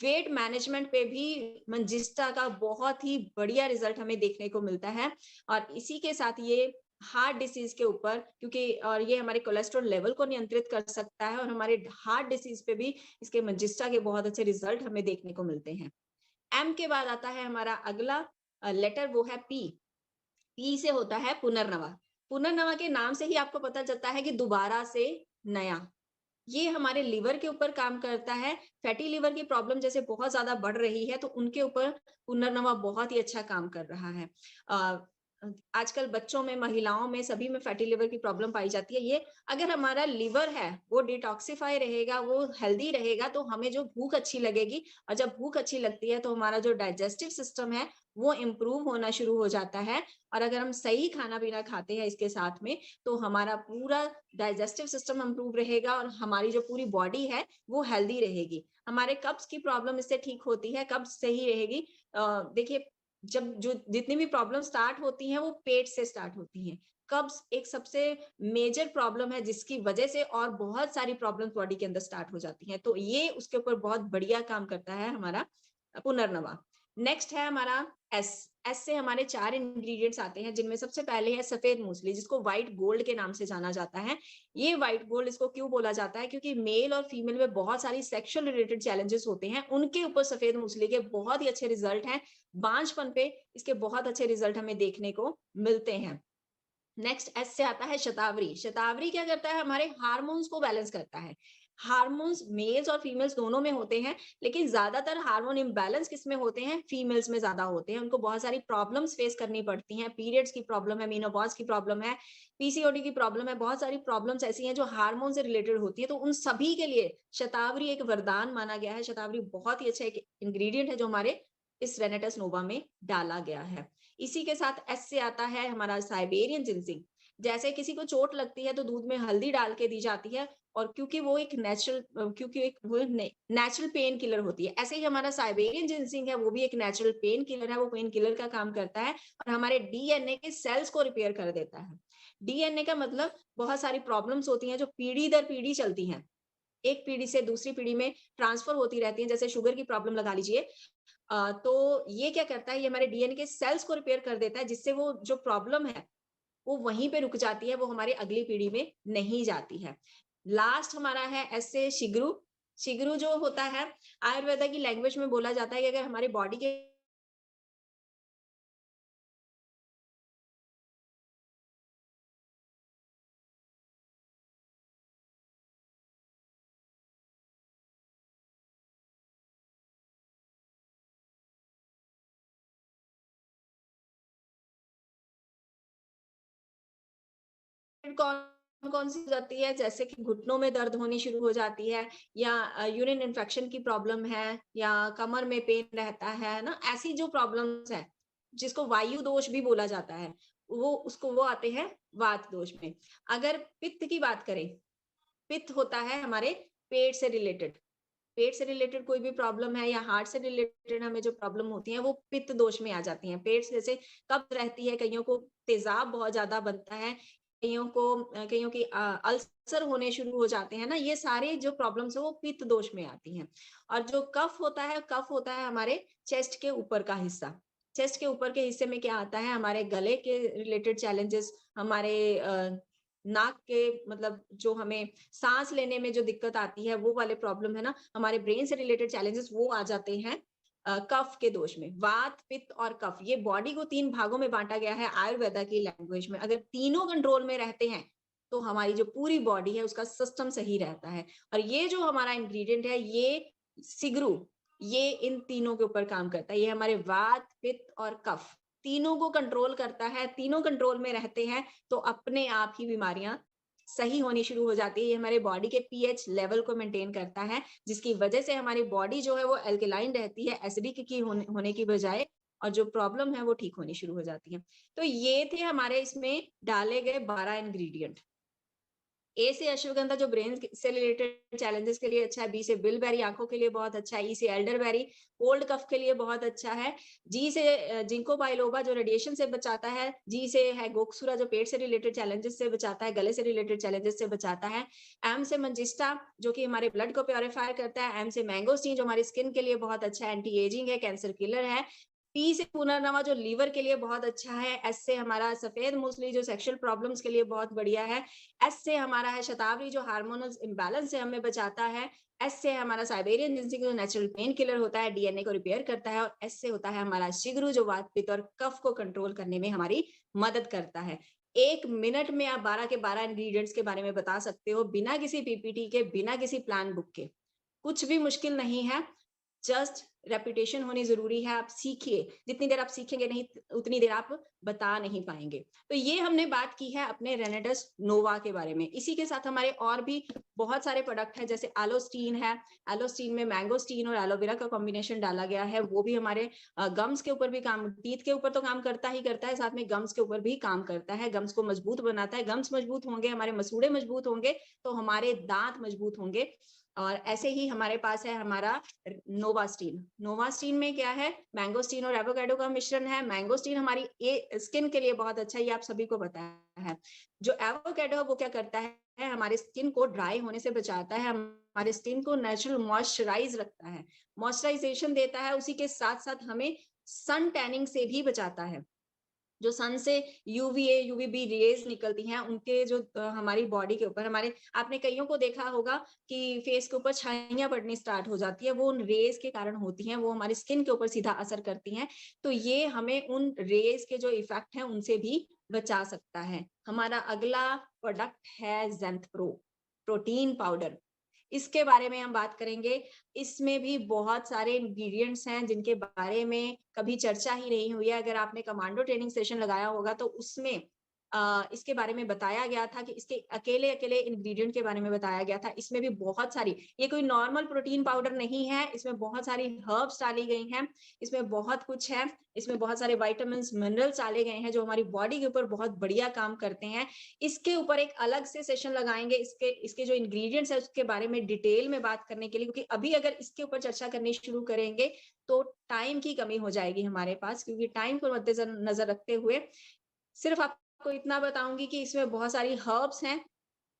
वेट मैनेजमेंट पे भी मंजिस्टा का बहुत ही बढ़िया रिजल्ट हमें देखने को मिलता है। और इसी के साथ ये हार्ट डिसीज के ऊपर, क्योंकि और ये हमारे कोलेस्ट्रॉल लेवल को नियंत्रित कर सकता है, और हमारे हार्ट डिसीज पे भी इसके मंजिस्टा के बहुत अच्छे रिजल्ट हमें देखने को मिलते हैं। एम के बाद आता है हमारा अगला लेटर, वो है पी। पी से होता है पुनर्नवा। पुनर्नवा के नाम से ही आपको पता चलता है कि दोबारा से नया। ये हमारे लिवर के ऊपर काम करता है। फैटी लिवर की प्रॉब्लम जैसे बहुत ज्यादा बढ़ रही है, तो उनके ऊपर पुनर्नवा बहुत ही अच्छा काम कर रहा है। आजकल बच्चों में, महिलाओं में, सभी में फैटी लिवर की प्रॉब्लम पाई जाती है। ये अगर हमारा लिवर है, वो डिटॉक्सिफाई रहेगा, वो हेल्दी रहेगा, तो हमें जो भूख अच्छी लगेगी, और जब भूख अच्छी लगती है तो हमारा जो डाइजेस्टिव सिस्टम है वो इम्प्रूव होना शुरू हो जाता है। और अगर हम सही खाना-पीना खाते हैं इसके साथ में, तो हमारा पूरा डाइजेस्टिव सिस्टम इम्प्रूव रहेगा और हमारी जो पूरी बॉडी है वो हेल्दी रहेगी। हमारे कब्ज़ की प्रॉब्लम इससे ठीक होती है, कब्ज़ सही रहेगी। देखिए, जब जो जितनी भी प्रॉब्लम स्टार्ट होती हैं वो पेट से स्टार्ट होती हैं। कब्ज़ एक सबसे मेजर प्रॉब्लम है जिसकी वजह से और बहुत सारी प्रॉब्लम्स बॉडी के अंदर स्टार्ट हो जाती हैं। तो ये उसके ऊपर बहुत बढ़िया काम करता है हमारा पुनर्नवा। नेक्स्ट है हमारा एस। एस से हमारे 4 इंग्रीडिएंट्स आते हैं, जिनमें सबसे पहले है सफेद मूसली, जिसको व्हाइट गोल्ड के नाम से जाना जाता है। ये व्हाइट गोल्ड इसको क्यों बोला जाता है? क्योंकि मेल और फीमेल में बहुत सारी सेक्सुअल रिलेटेड चैलेंजेस होते हैं, उनके ऊपर सफेद मूसली के बहुत ही अच्छे रिजल्ट हैं। बांझपन पे इसके बहुत अच्छे रिजल्ट हमें देखने को मिलते हैं। नेक्स्ट एस से आता है शतावरी। शतावरी क्या करता है? हमारे हार्मोन्स को बैलेंस करता है। हार्मोन्स मेल्स और फीमेल्स दोनों में होते हैं, लेकिन ज्यादातर हार्मोन इम्बैलेंस किसमें होते हैं? फीमेल्स में ज्यादा होते हैं। उनको बहुत सारी प्रॉब्लम्स फेस करनी पड़ती हैं। पीरियड्स की प्रॉब्लम है, मेनोपॉज की प्रॉब्लम है, पीसीओडी की प्रॉब्लम है, बहुत सारी प्रॉब्लम्स ऐसी हैं जो हार्मोन से रिलेटेड होती है। तो उन सभी के लिए शतावरी एक वरदान माना गया है। शतावरी बहुत ही अच्छा एक इंग्रेडिएंट है जो हमारे इस रेनेटस नोवा में डाला गया है। इसी के साथ एस से आता है हमारा साइबेरियन जिंसिंग। जैसे किसी को चोट लगती है तो दूध में हल्दी डाल के दी जाती है, और क्योंकि वो एक नेचुरल पेन किलर होती है, ऐसे ही हमारा साइबेरियन जिंसिंग है, वो भी एक नेचुरल पेन किलर है। वो पेन किलर का काम करता है और हमारे डीएनए के सेल्स को रिपेयर कर देता है। डीएनए का मतलब बहुत सारी प्रॉब्लम्स होती हैं जो पीढ़ी दर पीढ़ी चलती हैं, एक पीढ़ी से दूसरी पीढ़ी में ट्रांसफर होती रहती है। जैसे शुगर की प्रॉब्लम लगा लीजिए, तो ये क्या करता है? ये हमारे डीएनए के सेल्स को रिपेयर कर देता है, जिससे वो जो प्रॉब्लम है वो वहीं पे रुक जाती है, वो हमारी अगली पीढ़ी में नहीं जाती है। लास्ट हमारा है एस से शिग्रू। शिग्रू जो होता है, आयुर्वेदा की लैंग्वेज में बोला जाता है कि अगर हमारी बॉडी के कौन कौन सी जाती है, जैसे कि घुटनों में दर्द होनी शुरू हो जाती है, या यूरिन इन्फेक्शन की प्रॉब्लम है, या कमर में पेन रहता है ना, ऐसी जो प्रॉब्लम्स है जिसको वायु दोष भी बोला जाता है, वो आते हैं वात दोष में। अगर पित्त की बात करें, पित्त होता है हमारे पेट से रिलेटेड। पेट से रिलेटेड कोई भी प्रॉब्लम है या हार्ट से रिलेटेड हमें जो प्रॉब्लम होती है वो पित्त दोष में आ जाती हैं। पेट से जैसे कब्ज रहती है, कईयों को तेजाब बहुत ज्यादा बनता है, कईयों की अल्सर होने शुरू हो जाते हैं ना, ये सारे जो प्रॉब्लम्स है वो पित्त दोष में आती हैं। और जो कफ होता है हमारे चेस्ट के ऊपर का हिस्सा। चेस्ट के ऊपर के हिस्से में क्या आता है? हमारे गले के रिलेटेड चैलेंजेस, हमारे नाक के, मतलब जो हमें सांस लेने में जो दिक्कत आती है वो वाले प्रॉब्लम है ना, हमारे ब्रेन से रिलेटेड चैलेंजेस वो आ जाते हैं कफ के दोष में। वात, पित्त और कफ, ये बॉडी को 3 भागों में बांटा गया है आयुर्वेदा की लैंग्वेज में। अगर तीनों कंट्रोल में रहते हैं तो हमारी जो पूरी बॉडी है उसका सिस्टम सही रहता है। और ये जो हमारा इंग्रेडिएंट है, ये सिगरू, ये इन तीनों के ऊपर काम करता है। ये हमारे वात, पित्त और कफ तीनों को कंट्रोल करता है। तीनों कंट्रोल में रहते हैं तो अपने आप ही बीमारियां सही होनी शुरू हो जाती है। ये हमारे बॉडी के पीएच लेवल को मेंटेन करता है, जिसकी वजह से हमारी बॉडी जो है वो एल्कलाइन रहती है, एसिडिक की होने की बजाय, और जो प्रॉब्लम है वो ठीक होनी शुरू हो जाती है। तो ये थे हमारे इसमें डाले गए 12 इंग्रेडिएंट। ए से अश्वगंधा जो ब्रेन से रिलेटेड चैलेंजेस के लिए अच्छा है, बी से बिलबेरी आंखों के लिए बहुत अच्छा है, ई से एल्डरबेरी कोल्ड कफ के लिए बहुत अच्छा है, जी से जिंको बाइलोबा जो रेडिएशन से बचाता है, जी से है गोक्सुरा जो पेट से रिलेटेड चैलेंजेस से बचाता है, गले से रिलेटेड चैलेंजेस से बचाता है, एम से मंजिस्टा जो कि हमारे ब्लड को प्योरीफाई करता है, एम से मैंगोस्टीन जो हमारी स्किन के लिए बहुत अच्छा है, एंटी एजिंग है, कैंसर किलर है, पी से पुनर्नवा जो लीवर के लिए बहुत अच्छा है, एस से हमारा सफेद मूसली जो सेक्सुअल प्रॉब्लम्स के लिए बहुत बढ़िया है, एस से हमारा है शतावरी जो हार्मोनल इम्बैलेंस से हमें बचाता है, एस से हमारा साइबेरियन जिंसिंग जो नेचुरल पेन किलर होता है, डीएनए को रिपेयर करता है, और एस से होता है हमारा शिगरू जो वात, पित्त और कफ को कंट्रोल करने में हमारी मदद करता है। 1 मिनट में आप 12 के 12 इंग्रेडिएंट्स के बारे में बता सकते हो, बिना किसी पीपीटी के, बिना किसी प्लान बुक के। कुछ भी मुश्किल नहीं है, जस्ट रेपुटेशन होनी जरूरी है। आप सीखिए, जितनी देर आप सीखेंगे नहीं उतनी देर आप बता नहीं पाएंगे। तो ये हमने बात की है अपने रेनेडस नोवा के बारे में। इसी के साथ हमारे और भी बहुत सारे प्रोडक्ट हैं, जैसे एलोस्टीन है। एलोस्टीन में मैंगोस्टीन और एलोवेरा का कॉम्बिनेशन डाला गया है, वो भी हमारे गम्स के ऊपर भी काम, टीथ के ऊपर तो काम करता ही करता है, साथ में गम्स के ऊपर भी काम करता है, गम्स को मजबूत बनाता है। गम्स मजबूत होंगे, हमारे मसूड़े मजबूत होंगे, तो हमारे दांत मजबूत होंगे। और ऐसे ही हमारे पास है हमारा नोवास्टीन। नोवास्टीन में क्या है, मैंगोस्टीन और एवोकाडो का मिश्रण है। मैंगोस्टीन हमारी स्किन के लिए बहुत अच्छा है, ये आप सभी को पता है। जो एवोकाडो है वो क्या करता है, हमारे स्किन को ड्राई होने से बचाता है, हमारे स्किन को नेचुरल मॉइस्चराइज रखता है, मॉइस्चराइजेशन देता है। उसी के साथ साथ हमें सन टैनिंग से भी बचाता है। जो सन से यूवीए यूवीबी रेज निकलती हैं, उनके जो हमारी बॉडी के ऊपर, हमारे आपने कईयों को देखा होगा कि फेस के ऊपर छाइयां पड़नी स्टार्ट हो जाती है, वो उन रेज के कारण होती हैं, वो हमारी स्किन के ऊपर सीधा असर करती हैं। तो ये हमें उन रेज के जो इफेक्ट हैं उनसे भी बचा सकता है। हमारा अगला प्रोडक्ट है ज़ेंथ प्रो प्रोटीन पाउडर। इसके बारे में हम बात करेंगे। इसमें भी बहुत सारे इंग्रेडिएंट्स हैं जिनके बारे में कभी चर्चा ही नहीं हुई है। अगर आपने कमांडो ट्रेनिंग सेशन लगाया होगा तो उसमें इसके बारे में बताया गया था कि इसके अकेले-अकेले इंग्रेडिएंट के बारे में बताया गया था। इसमें भी बहुत सारी, ये कोई नॉर्मल प्रोटीन पाउडर नहीं है, इसमें बहुत सारी हर्ब्स डाली गई हैं, इसमें बहुत कुछ है, इसमें बहुत सारे विटामिन्स, मिनरल्स डाले गए हैं जो हमारी बॉडी के ऊपर बहुत बढ़िया काम करते हैं। इसके ऊपर एक अलग से सेशन लगाएंगे, इसके इसके जो इंग्रेडिएंट्स है उसके बारे में डिटेल में बात करने के लिए, क्योंकि अभी अगर इसके ऊपर चर्चा करनी शुरू करेंगे तो टाइम की कमी हो जाएगी हमारे पास, क्योंकि टाइम को मद्देनजर रखते हुए सिर्फ आपको इतना बताऊंगी कि इसमें बहुत सारी हर्ब्स हैं।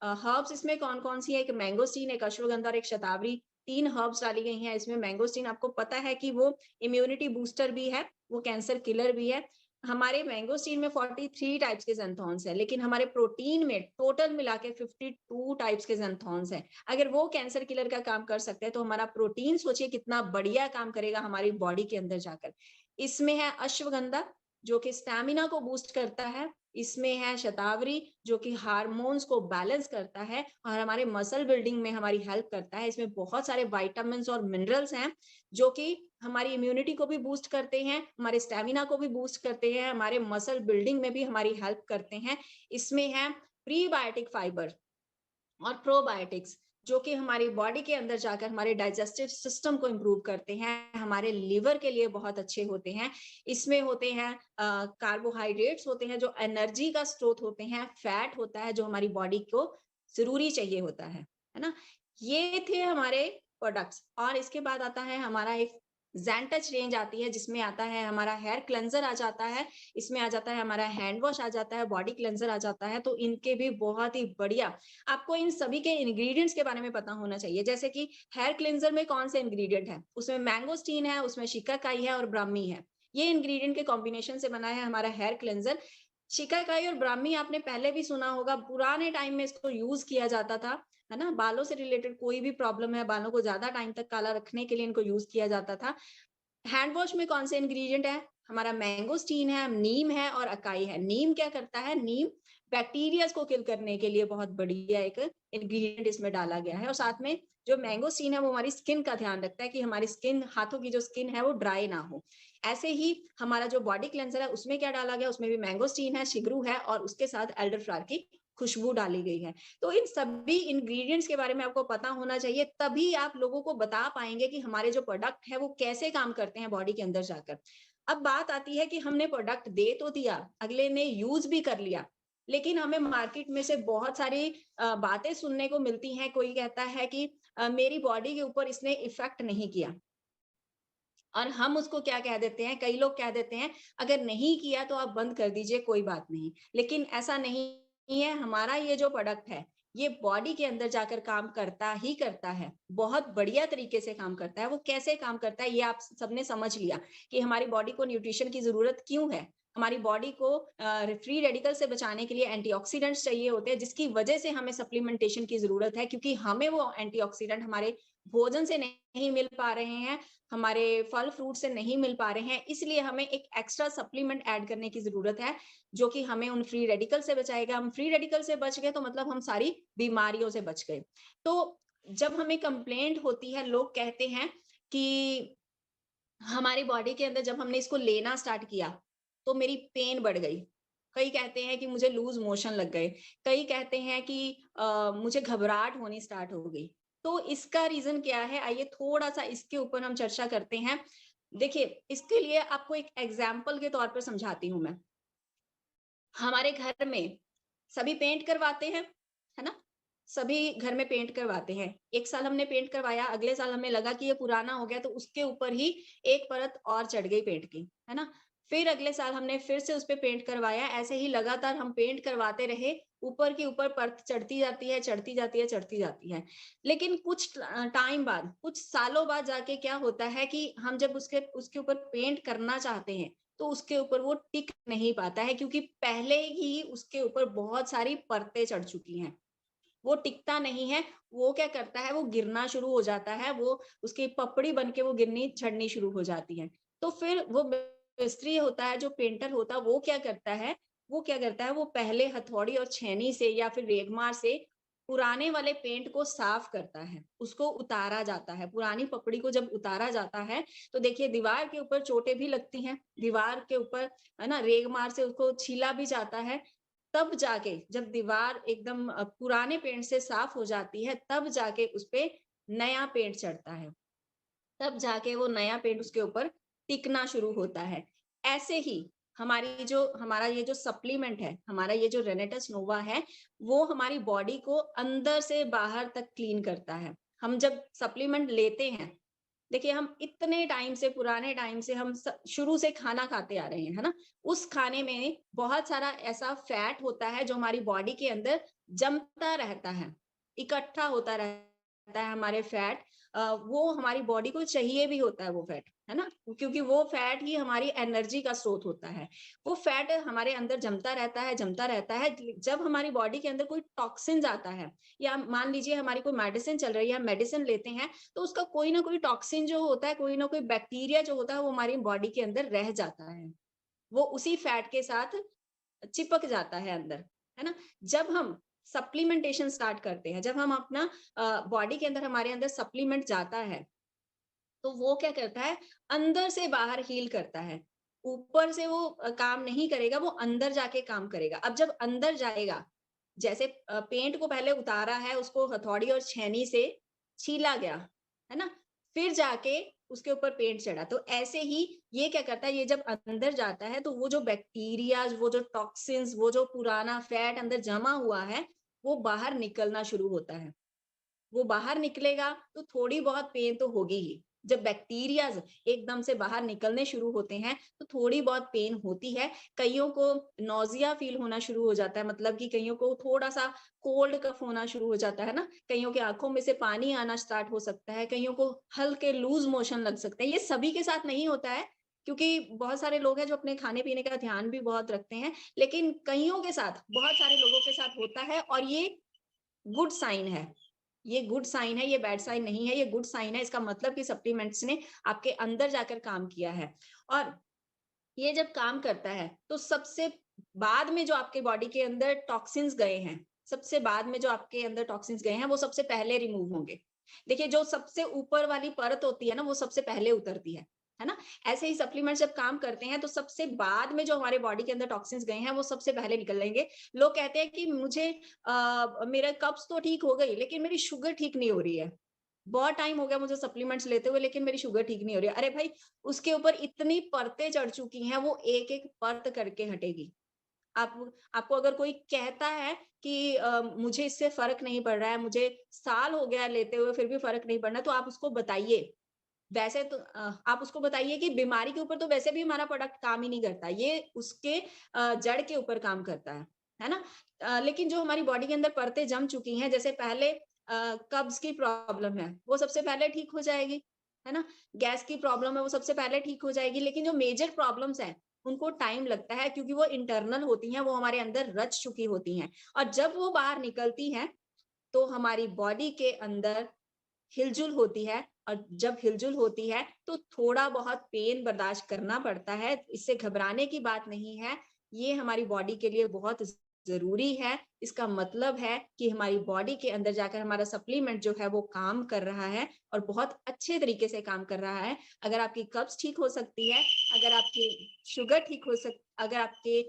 हर्ब्स इसमें कौन-कौन सी है, एक मैंगोस्टीन, एक अश्वगंधा और एक शतावरी, 3 हर्ब्स डाली गई हैं इसमें। मैंगोस्टीन आपको पता है कि वो इम्यूनिटी बूस्टर भी है, वो कैंसर किलर भी है। हमारे मैंगोस्टीन में 43 टाइप्स के ज़ेंथॉन्स हैं, लेकिन हमारे प्रोटीन में टोटल मिला के 52 टाइप्स के ज़ेंथॉन्स हैं। अगर वो कैंसर किलर का काम कर सकते हैं, तो हमारा प्रोटीन सोचिए कितना बढ़िया काम करेगा हमारी बॉडी के अंदर जाकर। इसमें है अश्वगंधा, जो कि स्टैमिना को बूस्ट करता है। इसमें है शतावरी, जो कि हार्मोन्स को बैलेंस करता है और हमारे मसल बिल्डिंग में हमारी हेल्प करता है। इसमें बहुत सारे विटामिन्स और मिनरल्स हैं जो कि हमारी इम्यूनिटी को भी बूस्ट करते हैं, हमारे स्टैमिना को भी बूस्ट करते हैं, हमारे मसल बिल्डिंग में भी हमारी हेल्प करते हैं। इसमें है प्रीबायोटिक फाइबर और प्रोबायोटिक्स, जो कि हमारी बॉडी के अंदर जाकर हमारे डाइजेस्टिव सिस्टम को इम्प्रूव करते हैं, हमारे लिवर के लिए बहुत अच्छे होते हैं। इसमें होते हैं कार्बोहाइड्रेट्स होते हैं जो एनर्जी का स्रोत होते हैं, फैट होता है जो हमारी बॉडी को जरूरी चाहिए होता है ना। ये थे हमारे प्रोडक्ट्स। और इसके बाद आता है हमारा एक ज़ेनटच रेंज आती है, जिसमें आता है हमारा हेयर क्लेंजर आ जाता है, इसमें आ जाता है हमारा हैंड वॉश आ जाता है, बॉडी क्लेंजर आ जाता है। तो इनके भी बहुत ही बढ़िया, आपको इन सभी के इंग्रेडिएंट्स के बारे में पता होना चाहिए। जैसे कि हेयर क्लींजर में कौन से इंग्रेडिएंट है, उसमें मैंगोस्टीन है, उसमें शिकाकाई है और ब्राह्मी है। ये इंग्रेडिएंट के कॉम्बिनेशन से बना है हमारा हेयर क्लींजर। शिकाकाई और ब्राह्मी आपने पहले भी सुना होगा, पुराने टाइम में इसको यूज किया जाता था, है ना। बालों से रिलेटेड कोई भी प्रॉब्लम है, बालों को ज्यादा टाइम तक काला रखने के लिए इनको यूज किया जाता था। हैंड वॉश में कौन से इंग्रेडिएंट है, हमारा मैंगोस्टीन है, नीम है और अकाई है। नीम क्या करता है, नीम बैक्टीरिया को किल करने के लिए बहुत बढ़िया एक इंग्रेडिएंट इसमें डाला गया है। और साथ में जो मैंगोस्टीन है वो हमारी स्किन का ध्यान रखता है कि हमारी स्किन, हाथों की जो स्किन है वो ड्राई ना हो। ऐसे ही हमारा जो बॉडी क्लेंजर है उसमें क्या डाला गया, उसमें भी मैंगोस्टीन है, शिगरू है और उसके साथ एल्डरफ्लावर की खुशबू डाली गई है। तो इन सभी इंग्रेडिएंट्स के बारे में आपको पता होना चाहिए, तभी आप लोगों को बता पाएंगे कि हमारे जो प्रोडक्ट है वो कैसे काम करते हैं बॉडी के अंदर जाकर। अब बात आती है कि हमने प्रोडक्ट दे तो दिया, अगले ने यूज भी कर लिया, लेकिन हमें मार्केट में से बहुत सारी बातें सुनने को मिलती हैं। कोई कहता है कि मेरी बॉडी के ऊपर इसने इफेक्ट नहीं किया, और हम उसको क्या कह देते हैं, कई लोग कह देते हैं अगर नहीं किया तो आप बंद कर दीजिए, कोई बात नहीं। लेकिन ऐसा नहीं है, हमारा ये जो प्रोडक्ट है ये बॉडी के अंदर जाकर काम करता ही करता है, बहुत बढ़िया तरीके से काम करता है। वो कैसे काम करता है ये आप सबने समझ लिया कि हमारी बॉडी को न्यूट्रिशन की जरूरत क्यों है। हमारी बॉडी को फ्री रेडिकल से बचाने के लिए एंटीऑक्सीडेंट्स चाहिए होते हैं, जिसकी वजह से हमें सप्लीमेंटेशन की जरूरत है, क्योंकि हमें वो एंटीऑक्सीडेंट हमारे भोजन से नहीं मिल पा रहे हैं, हमारे फल फ्रूट से नहीं मिल पा रहे हैं। इसलिए हमें एक एक्स्ट्रा सप्लीमेंट ऐड करने की जरूरत है, जो कि हमें उन फ्री रेडिकल से बचाएगा। हम फ्री रेडिकल से बच गए तो मतलब हम सारी बीमारियों से बच गए। तो जब हमें कंप्लेंट होती है, लोग कहते हैं कि हमारी बॉडी के अंदर जब हमने इसको लेना स्टार्ट किया, तो मेरी पेन बढ़ गई। कई कहते हैं कि मुझे लूज़ मोशन लग गए, कई कहते हैं कि मुझे घबराहट होनी स्टार्ट हो गई। तो इसका रीज़न क्या है? आइए थोड़ा-सा इसके ऊपर हम चर्चा करते हैं। देखिए, इसके लिए आपको एक एग्ज़ाम्पल के तौर पर समझाती हूँ मैं। हमारे घर में सभी पेंट करवाते हैं, है ना? सभी घर में पेंट करवाते हैं। 1 साल हमने पेंट करवाया, अगले साल हमें लगा कि ये पुराना हो गया तो उसके ऊपर ही एक परत और चढ़ गई पेंट की, है ना? फिर अगले साल हमने फिर से उसपे पेंट करवाया, ऐसे ही लगातार हम पेंट करवाते रहे, ऊपर की ऊपर परत चढ़ती जाती है, चढ़ती जाती है, चढ़ती जाती है। लेकिन कुछ टाइम बाद, कुछ सालों बाद जाके क्या होता है कि हम जब उसके उसके ऊपर पेंट करना चाहते हैं, तो उसके ऊपर वो टिक नहीं पाता है क्योंकि पहले ही उसके ऊपर बहुत सारी परतें चढ़ चुकी हैं। वो टिकता नहीं है, वो क्या करता है वो गिरना शुरू हो जाता है, वो उसकी पपड़ी बन के वो गिरनी झड़नी शुरू हो जाती है। तो फिर वो मिस्त्री होता है, जो पेंटर होता है, वो क्या करता है, वो पहले हथौड़ी और छेनी से या फिर रेगमार से पुराने वाले पेंट को साफ करता है, उसको उतारा जाता है। पुरानी पपड़ी को जब उतारा जाता है, तो देखिए दीवार के ऊपर चोटें भी लगती हैं, दीवार के ऊपर है ना रेगमार से उसको छीला भी जाता है। तब जाके जब दीवार एकदम पुराने पेंट से साफ हो जाती है, तब जाके उसपे नया पेंट चढ़ता है। तब जाके वो नया पेंट उसके ऊपर टिकना शुरू होता है। ऐसे ही हमारा ये जो सप्लीमेंट है, हमारा ये जो रेनेटस नोवा है, वो हमारी बॉडी को अंदर से बाहर तक क्लीन करता है। हम जब सप्लीमेंट लेते हैं, देखिए हम इतने टाइम से पुराने टाइम से हम शुरू से खाना खाते आ रहे हैं, है ना? उस खाने में बहुत सारा ऐसा फैट होता है जो हमारी बॉडी के अंदर जमता रहता है, इकट्ठा होता रहता है हमारे फैट। वो हमारी बॉडी को चाहिए भी होता है वो फैट, है ना? क्योंकि वो फैट ही हमारी एनर्जी का स्रोत होता है। वो फैट हमारे अंदर जमता रहता है, जमता रहता है। जब हमारी बॉडी के अंदर कोई टॉक्सिन्स आता है या मान लीजिए हमारी कोई मेडिसिन चल रही है, हम मेडिसिन लेते हैं, तो उसका कोई ना कोई टॉक्सिन जो होता है, कोई ना कोई बैक्टीरिया जो होता है, वो हमारी बॉडी के अंदर रह जाता है। वो उसी फैट के साथ चिपक जाता है अंदर, है ना? जब हम सप्लीमेंटेशन स्टार्ट करते हैं, जब हम अपना बॉडी के अंदर हमारे अंदर सप्लीमेंट जाता है, तो वो क्या करता है, अंदर से बाहर हील करता है। ऊपर से वो काम नहीं करेगा, वो अंदर जाके काम करेगा। अब जब अंदर जाएगा, जैसे पेंट को पहले उतारा है, उसको हथौड़ी और छेनी से छीला गया, है ना? फिर जाके उसके ऊपर पेंट चढ़ा। तो ऐसे ही ये क्या करता है, ये जब अंदर जाता है, तो वो जो बैक्टीरियाज़, वो जो टॉक्सिन्स, वो जो पुराना फैट अंदर जमा हुआ है, वो बाहर निकलना शुरू होता है। वो बाहर निकलेगा तो थोड़ी बहुत पेन तो होगी ही। जब बैक्टीरियाज़ एकदम से बाहर निकलने शुरू होते हैं, तो थोड़ी बहुत पेन होती है। कइयों को नौज़िया फ़ील होना शुरू हो जाता है, मतलब कि कइयों को थोड़ा-सा कोल्ड कफ़ होना शुरू हो जाता है ना, कइयों की आँखों में से पानी आना स्टार्ट हो सकता है, कइयों को हल्के लूज़ मोशन लग सकते हैं। ये सभी के साथ नहीं होता है, क्योंकि बहुत सारे लोग हैं जो अपने खाने-पीने का ध्यान भी बहुत रखते हैं, लेकिन कइयों के साथ, बहुत सारे लोगों के साथ होता है और ये गुड साइन है। ये गुड साइन है, ये बैड साइन नहीं है, ये गुड साइन है। इसका मतलब कि सप्लीमेंट्स ने आपके अंदर जाकर काम किया है। और ये जब काम करता है, तो सबसे बाद में जो आपके बॉडी के अंदर टॉक्सिन्स गए हैं, सबसे बाद में जो आपके अंदर टॉक्सिन्स गए हैं, वो सबसे पहले रिमूव होंगे। देखिए, जो सबसे ऊपर वाली परत होती है ना, वो सबसे पहले उतरती है ना? ऐसे ही सप्लीमेंट्स जब काम करते हैं, तो सबसे बाद में जो हमारे बॉडी के अंदर टॉक्सिन्स गए हैं, वो सबसे पहले निकल लेंगे। लोग कहते हैं कि मुझे मेरा कब्ज़ तो ठीक हो गई, लेकिन मेरी शुगर ठीक नहीं हो रही है। बहुत टाइम हो गया मुझे सप्लीमेंट्स लेते हुए, लेकिन मेरी शुगर ठीक नहीं हो रही है। अरे भाई, उसके ऊपर इतनी परतें चढ़ चुकी हैं, वो एक-एक परत करके हटेगी। आप आपको अगर कोई कहता है कि मुझे इससे फ़र्क नहीं पड़ रहा है, मुझे साल हो गया है लेते हुए फिर भी फ़र्क नहीं पड़ रहा, तो आप उसको बताइए। वैसे तो आप उसको बताइए कि बीमारी के ऊपर तो वैसे भी हमारा प्रोडक्ट काम ही नहीं करता, ये उसके जड़ के ऊपर काम करता है ना? लेकिन जो हमारी बॉडी के अंदर परतें जम चुकी हैं, जैसे पहले कब्ज़ की प्रॉब्लम है, वो सबसे पहले ठीक हो जाएगी, है ना? गैस की प्रॉब्लम है, वो सबसे पहले ठीक हो जाएगी, लेकिन जो मेजर प्रॉब्लम्स हैं, उनको टाइम लगता है क्योंकि वो इंटरनल होती हैं, वो हमारे अंदर रच चुकी होती हैं और जब वो बाहर निकलती हैं, तो हमारी बॉडी के अंदर हिलजुल होती है और जब हिलजुल होती है तो थोड़ा बहुत पेन बर्दाश्त करना पड़ता है। इससे घबराने की बात नहीं है। ये हमारी बॉडी के लिए बहुत जरूरी है, इसका मतलब है कि हमारी बॉडी के अंदर जाकर हमारा सप्लीमेंट जो है वो काम कर रहा है और बहुत अच्छे तरीके से काम कर रहा है। अगर आपकी कब्ज ठीक हो सकती है, अगर आपकी शुगर ठीक हो अगर आपके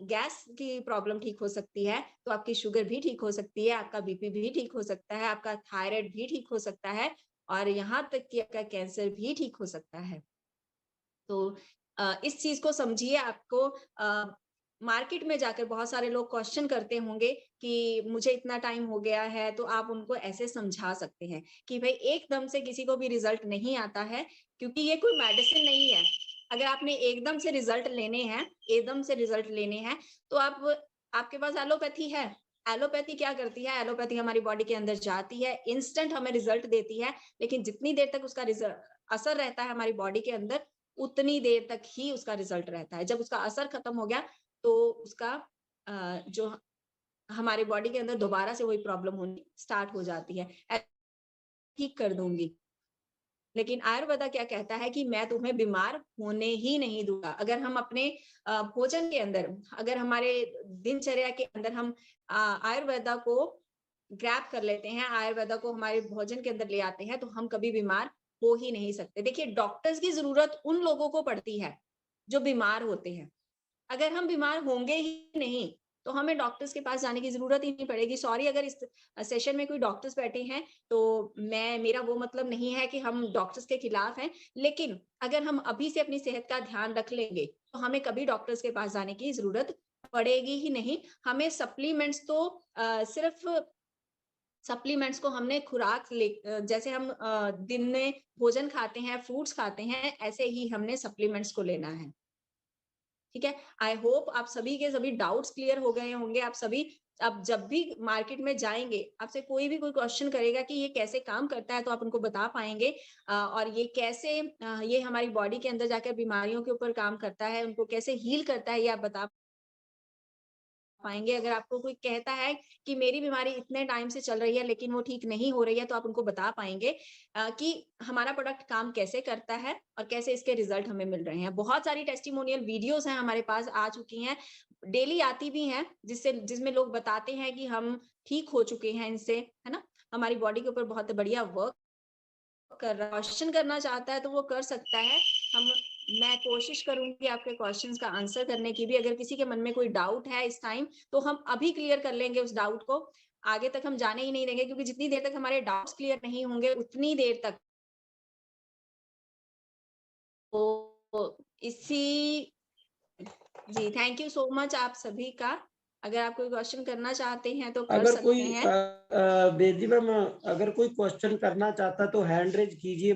गैस की प्रॉब्लम ठीक हो सकती है, तो आपकी शुगर भी ठीक हो सकती है, आपका बीपी भी ठीक हो सकता है, आपका थायराइड भी ठीक हो सकता है और यहाँ तक कि आपका कैंसर भी ठीक हो सकता है। तो इस चीज को समझिए। आपको मार्केट में जाकर बहुत सारे लोग क्वेश्चन करते होंगे कि मुझे इतना टाइम हो गया है, तो आप उनको ऐसे समझा सकते हैं कि भाई एकदम से किसी को भी रिजल्ट नहीं आता है, क्योंकि ये कोई मेडिसिन नहीं है। अगर आपने एकदम से रिजल्ट लेने हैं, एकदम से रिजल्ट लेने हैं, तो आपके पास एलोपैथी है। एलोपैथी क्या करती है? एलोपैथी हमारी बॉडी के अंदर जाती है, इंस्टेंट हमें रिजल्ट देती है, लेकिन जितनी देर तक उसका असर रहता है हमारी बॉडी के अंदर, उतनी देर तक ही उसका रिजल्ट रहता है। जब उसका असर खत्म हो गया, तो उसका जो हमारे बॉडी के अंदर दोबारा से वही प्रॉब्लम होनी स्टार्ट हो जाती है। ठीक कर दूंगी, लेकिन आयुर्वेदा क्या कहता है कि मैं तुम्हें बीमार होने ही नहीं दूंगा। अगर हम अपने भोजन के अंदर, अगर हमारे दिनचर्या के अंदर हम आयुर्वेदा को ग्रैब कर लेते हैं, आयुर्वेदा को हमारे भोजन के अंदर ले आते हैं, तो हम कभी बीमार हो ही नहीं सकते। देखिए, डॉक्टर्स की जरूरत उन लोगों को पड़ती है जो बीमार होते हैं। अगर हम बीमार होंगे ही नहीं, तो हमें डॉक्टर्स के पास जाने की ज़रूरत ही नहीं पड़ेगी। सॉरी, अगर इस सेशन में कोई डॉक्टर्स बैठे हैं, तो मेरा वो मतलब नहीं है कि हम डॉक्टर्स के खिलाफ हैं, लेकिन अगर हम अभी से अपनी सेहत का ध्यान रख लेंगे, तो हमें कभी डॉक्टर्स के पास जाने की ज़रूरत पड़ेगी ही नहीं। हमें सप्लीमेंट्स तो सिर्फ़ सप्लीमेंट्स को हमने जैसे हम दिन में भोजन खाते हैं, फ्रूट्स खाते हैं, ऐसे ही हमने सप्लीमेंट्स को लेना है। ठीक है। आई होप आप सभी के सभी डाउट्स क्लियर हो गए होंगे। आप सभी अब जब भी मार्केट में जाएंगे, आपसे कोई भी कोई क्वेश्चन करेगा कि ये कैसे काम करता है, तो आप उनको बता पाएंगे। और ये कैसे ये हमारी बॉडी के अंदर जाकर बीमारियों के ऊपर काम करता है, उनको कैसे हील करता है, ये आप बता पाएँगे। अगर आपको कोई कहता है कि मेरी बीमारी इतने टाइम से चल रही है, लेकिन वो ठीक नहीं हो रही है, तो आप उनको बता पाएँगे कि हमारा प्रोडक्ट काम कैसे करता है और कैसे इसके रिज़ल्ट हमें मिल रहे हैं। बहुत सारी टेस्टिमोनियल वीडियोज़ हैं, हमारे पास आ चुकी हैं, डेली आती भी हैं, जिसमें लोग बताते हैं कि हम ठीक हो चुके हैं इनसे, है ना? हमारी बॉडी के ऊपर बहुत बढ़िया वर्क कर रहा है। क्वेश्चन करना चाहता है तो वो कर सकता है। हम मैं कोशिश करूँगी आपके क्वेश्चन्स का आंसर करने की भी। अगर किसी के मन में कोई डाउट है इस टाइम, तो हम अभी क्लियर कर लेंगे उस डाउट को। आगे तक हम जाने ही नहीं देंगे, क्योंकि जितनी देर तक हमारे डाउट्स क्लियर नहीं होंगे, उतनी देर तक तो इसी जी, थैंक यू सो मच आप सभी का। अगर आप कोई क्वेश्चन करना चाहते हैं तो कर अगर कोई सकते हैं। बेदी मैम, अगर कोई क्वेश्चन करना चाहता तो हैंड रेज कीजिए।